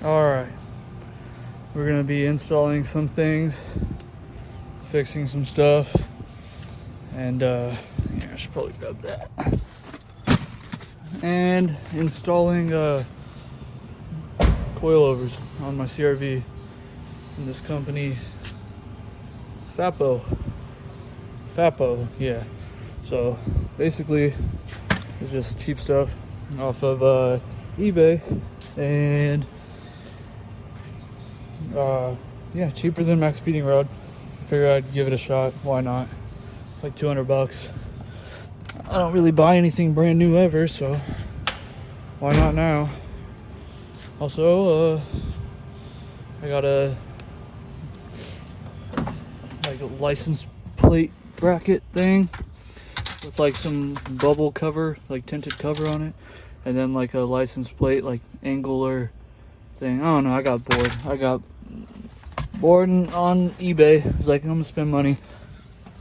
Alright, we're going to be installing some things, fixing some stuff, and yeah, I should probably grab that. And installing coilovers on my CRV from this company, FAPO, yeah. So basically it's just cheap stuff off of eBay, and yeah, cheaper than max speeding rod. I figured I'd give it a shot. Why not? It's like 200 bucks. I don't really buy anything brand new ever, so why not now? Also, I got a license plate bracket thing with like some bubble cover, like tinted cover on it, and then like a license plate, like angular thing. I don't know, I got bored on eBay. It's like, I'm gonna spend money.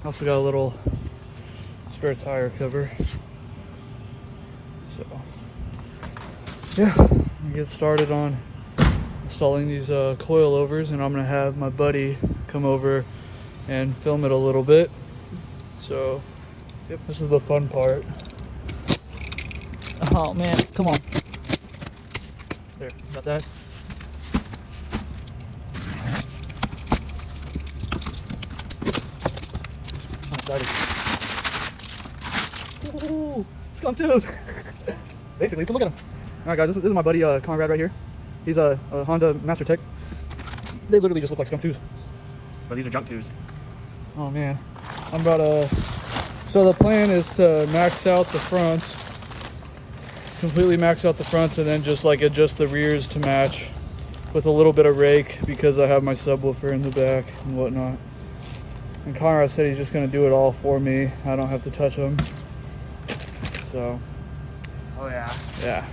Also got a little spare tire cover. So yeah, we get started on installing these coilovers, and I'm gonna have my buddy come over and film it a little bit. So yep, this is the fun part. Oh man, come on. There, got that? Ooh, skunk toes. Basically, come look at him. All right, guys, this is my buddy Conrad right here. He's a Honda Master Tech. They literally just look like skunk toes, but these are junk toes. Oh man, I'm about to. So the plan is to max out the fronts, completely max out the fronts, and then just like adjust the rears to match with a little bit of rake, because I have my subwoofer in the back and whatnot. And Conrad said he's just gonna do it all for me. I don't have to touch them. So, oh yeah. Yeah.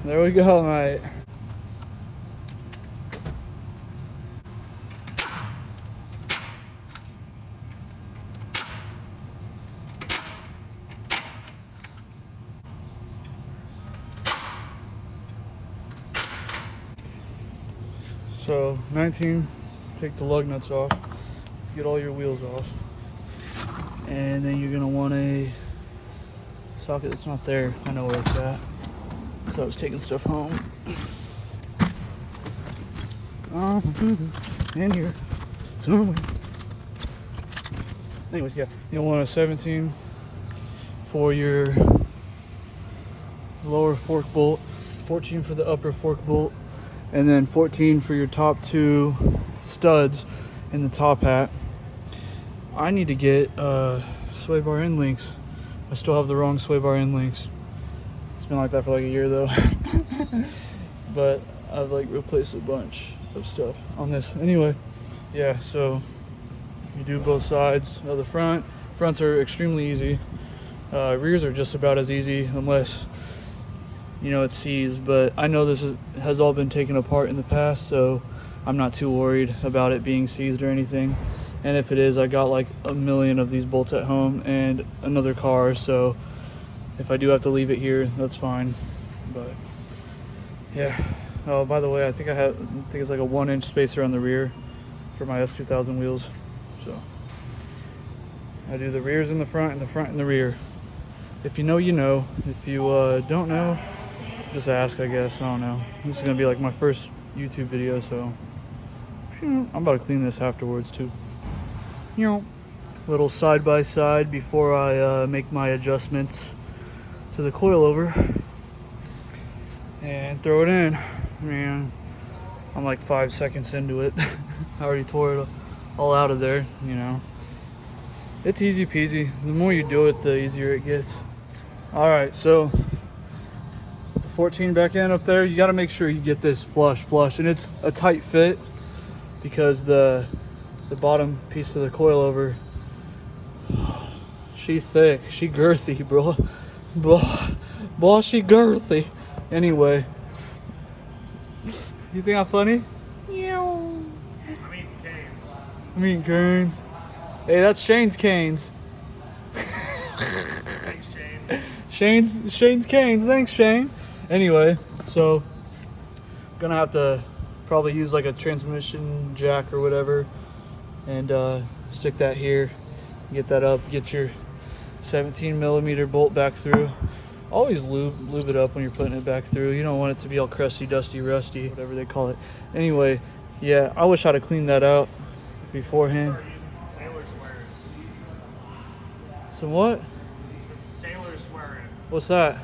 There we go, mate. So, 19, take the lug nuts off. Get all your wheels off, and then you're gonna want a socket that's not there. I know where it's at, so I was taking stuff home. In here somewhere. Anyways, yeah, you'll want a 17 for your lower fork bolt, 14 for the upper fork bolt, and then 14 for your top two studs in the top hat. I need to get sway bar end links. I still have the wrong sway bar end links. It's been like that for like a year though. But I've like replaced a bunch of stuff on this. Anyway, yeah, so you do both sides of the front. Fronts are extremely easy. Rears are just about as easy, unless you know it's seized, but I know this has all been taken apart in the past, so I'm not too worried about it being seized or anything. And if it is, I got like a million of these bolts at home and another car, so if I do have to leave it here, that's fine. But yeah. Oh, by the way, I think it's like a 1-inch spacer on the rear for my S2000 wheels. So I do the rears in the front and the front in the rear. If you know, you know. If you don't know, just ask, I guess. I don't know. This is gonna be like my first YouTube video, so I'm about to clean this afterwards too. You know, little side by side before I make my adjustments to the coilover and throw it in. Man, I'm like 5 seconds into it. I already tore it all out of there. You know, it's easy peasy. The more you do it, the easier it gets. All right, so with the 14 back end up there, you got to make sure you get this flush, and it's a tight fit because the bottom piece of the coilover, she thick, she girthy, bro, she girthy. Anyway, you think I'm funny? I'm eating canes. I'm eating canes. Hey, that's Shane's canes. Thanks, Shane. Shane's canes. Thanks, Shane. Anyway, so gonna have to probably use like a transmission jack or whatever, and stick that here, get that up, get your 17mm bolt back through. Always lube it up when you're putting it back through. You don't want it to be all crusty, dusty, rusty, whatever they call it. Anyway, yeah, I wish I'd have cleaned that out beforehand. Start using some sailor swears. Some what? Some sailor swearing. What's that?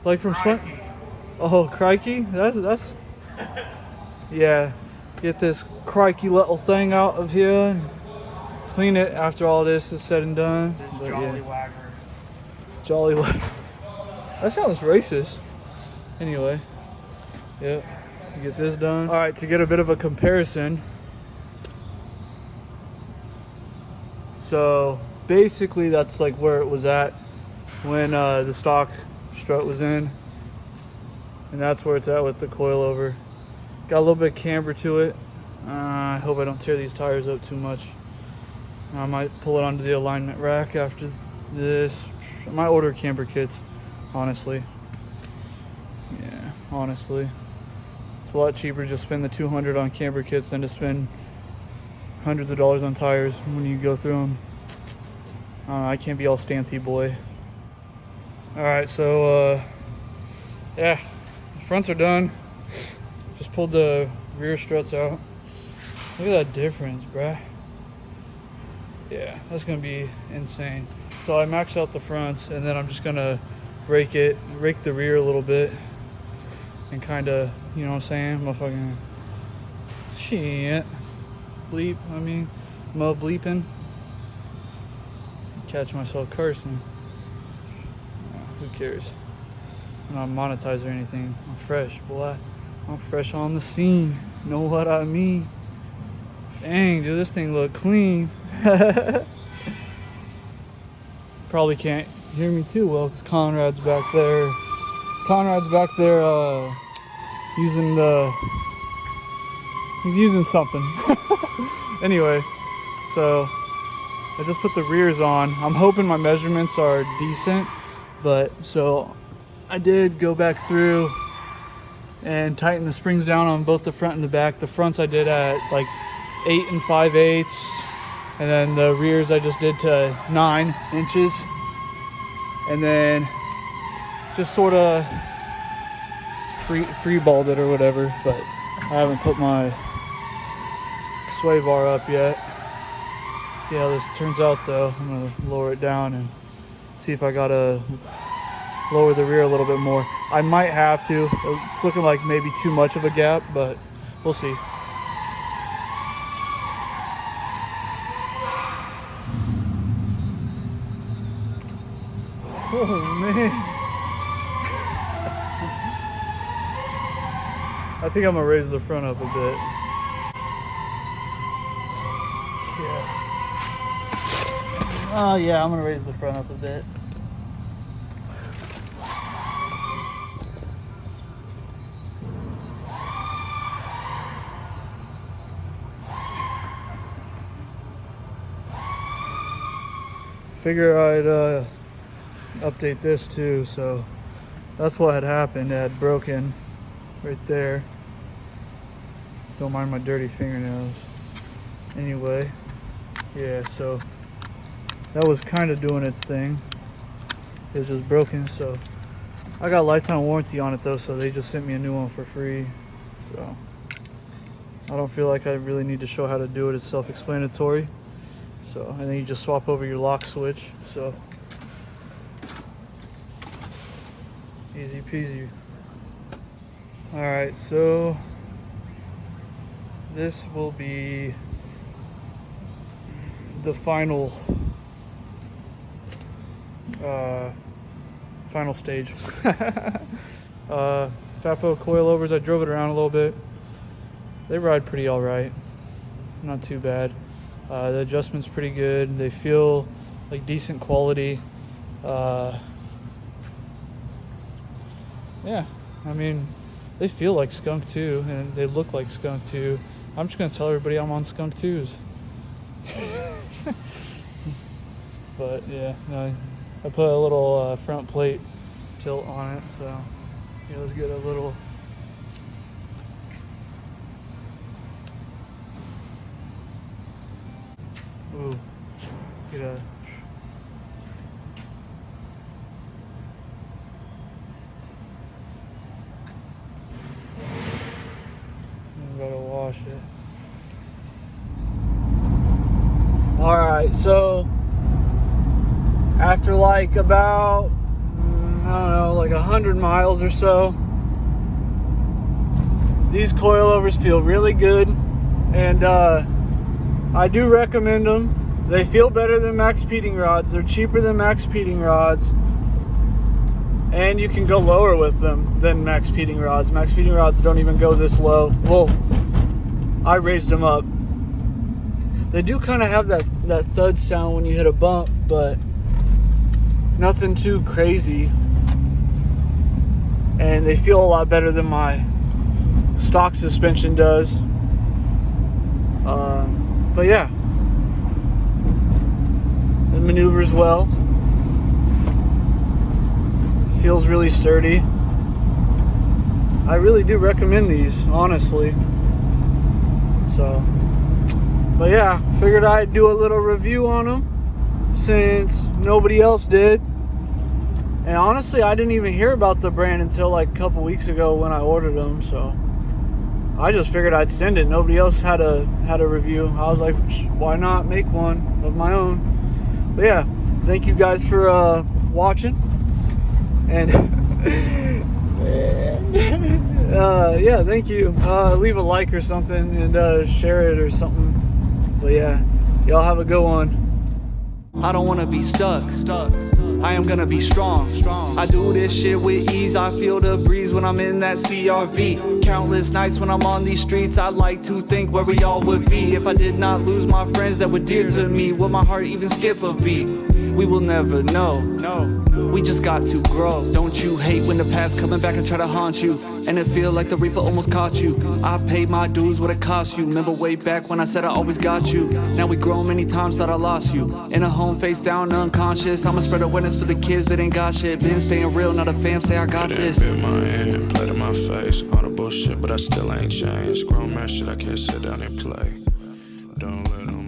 Like from swim? Crikey. Oh, crikey? That's yeah. Get this crikey little thing out of here and clean it after all this is said and done. This But jolly yeah, wagger. jolly. That sounds racist. Anyway, yeah. Get this done. All right, to get a bit of a comparison. So basically, that's like where it was at when the stock strut was in, and that's where it's at with the coilover. Got a little bit of camber to it. I hope I don't tear these tires up too much. I might pull it onto the alignment rack after this. I might order camber kits, honestly. Yeah, honestly. It's a lot cheaper to just spend the $200 on camber kits than to spend hundreds of dollars on tires when you go through them. I can't be all stancy boy. Alright, so yeah, the fronts are done. Just pulled the rear struts out. Look at that difference, bruh. Yeah, that's gonna be insane. So I maxed out the fronts, and then I'm just gonna rake the rear a little bit, and kind of, you know what I'm saying, motherfucking shit. Bleep, I mean, mo bleeping. Catch myself cursing. Who cares? I'm not monetized or anything. I'm fresh, boy. I'm fresh on the scene. Know what I mean? Dang, dude, this thing look clean. Probably can't hear me too well because Conrad's back there. Using he's using something. Anyway, so I just put the rears on. I'm hoping my measurements are decent, but so I did go back through and tighten the springs down on both the front and the back. The fronts I did at like 8 5/8, and then the rears I just did to 9 inches, and then just sort of free balled it or whatever. But I haven't put my sway bar up yet. See how this turns out though. I'm gonna lower it down and see if I gotta lower the rear a little bit more. I might have to. It's looking like maybe too much of a gap, but we'll see. Oh man. I think I'm gonna raise the front up a bit. Yeah. Oh yeah, I'm gonna raise the front up a bit. Figure I'd update this too. So that's what had happened. It had broken right there. Don't mind my dirty fingernails. Anyway, yeah, so that was kind of doing its thing. It was just broken, so I got a lifetime warranty on it though, so they just sent me a new one for free. So I don't feel like I really need to show how to do it. It's self-explanatory. So, and then you just swap over your lock switch. So easy peasy. All right, so this will be the final stage. FAPO coilovers, I drove it around a little bit. They ride pretty all right, not too bad. The adjustment's pretty good. They feel like decent quality. Yeah, I mean, they feel like skunk too, and they look like skunk too. I'm just gonna tell everybody I'm on skunk twos. But yeah, no, I put a little front plate tilt on it, so yeah, let's get a little Yeah. I gotta wash it. Alright, so after like about, I don't know, like 100 miles or so, these coilovers feel really good, and I do recommend them. They feel better than max speeding rods. They're cheaper than max speeding rods, and you can go lower with them than max speeding rods. Max speeding rods don't even go this low. Well, I raised them up. They do kind of have that thud sound when you hit a bump, but nothing too crazy. And they feel a lot better than my stock suspension does. But yeah, it maneuvers well. Feels really sturdy. I really do recommend these, honestly. So, but yeah, figured I'd do a little review on them since nobody else did. And honestly, I didn't even hear about the brand until like a couple weeks ago when I ordered them. So I just figured I'd send it. Nobody else had a review. I was like, why not make one of my own? But yeah, thank you guys for watching. And yeah, thank you. Leave a like or something, and share it or something. But yeah, y'all have a good one. I don't wanna be stuck. I am gonna be strong. I do this shit with ease. I feel the breeze when I'm in that CRV. Countless nights when I'm on these streets, I like to think where we all would be if I did not lose my friends that were dear to me. Would my heart even skip a beat? We will never know. We just got to grow. Don't you hate when the past coming back and try to haunt you, and it feel like the reaper almost caught you? I paid my dues, what it cost you. Remember way back when I said I always got you. Now we grown many times, thought I lost you. In a home face down unconscious, I'ma spread awareness for the kids that ain't got shit. Been staying real, not a fam, say I got this. Bit my hand, blood in my face. All the bullshit, but I still ain't changed. Grown man shit, I can't sit down and play. Don't let 'em